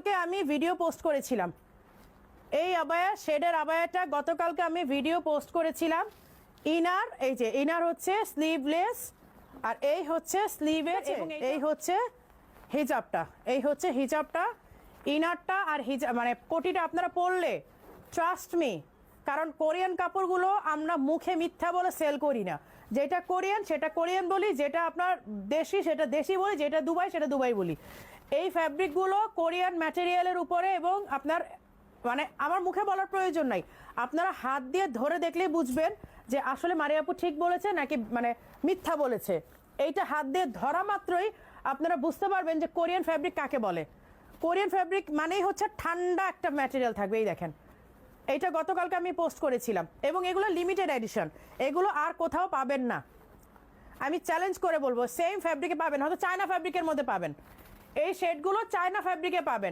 গতকালকে আমি video post করেছিলাম, এই আবায়া শেডের আবায়াটা গতকালকে আমি ভিডিও পোস্ট করেছিলাম। ইনার, এই যে ইনার হচ্ছে স্লিভলেস, আর এই হচ্ছে স্লিভের, এবং এই হচ্ছে হিজাবটা, এই হচ্ছে হিজাবটা। ইনারটা আর হিজাব মানে কোটিটা আপনারা পরলে ট্রাস্ট মি, কারণ কোরিয়ান কাপড়গুলো আমরা মুখে মিথ্যা বলে সেল করি না। যেটা কোরিয়ান সেটা কোরিয়ান বলি, যেটা আপনার দেশি সেটা দেশি বলি, যেটা দুবাই সেটা দুবাই বলি। এই ফ্যাব্রিকগুলো কোরিয়ান ম্যাটেরিয়ালের উপরে, এবং আপনার মানে আমার মুখে বলার প্রয়োজন নাই, আপনারা হাত দিয়ে ধরে দেখলেই বুঝবেন যে আসলে মারিয়া আপু ঠিক বলেছে নাকি মানে মিথ্যা বলেছে। এইটা হাত দিয়ে ধরা মাত্রই আপনারা বুঝতে পারবেন যে কোরিয়ান ফ্যাব্রিক কাকে বলে। কোরিয়ান ফ্যাব্রিক মানেই হচ্ছে ঠান্ডা একটা ম্যাটেরিয়াল থাকবে। এই দেখেন, এইটা গতকালকে আমি পোস্ট করেছিলাম, এবং এগুলো লিমিটেড এডিশন, এগুলো আর কোথাও পাবেন না। আমি চ্যালেঞ্জ করে বলবো সেম ফ্যাব্রিকে পাবেন, হয়তো চায়না ফ্যাব্রিকের মধ্যে পাবেন। এই শেডগুলো চায়না ফ্যাব্রিকে পাবেন।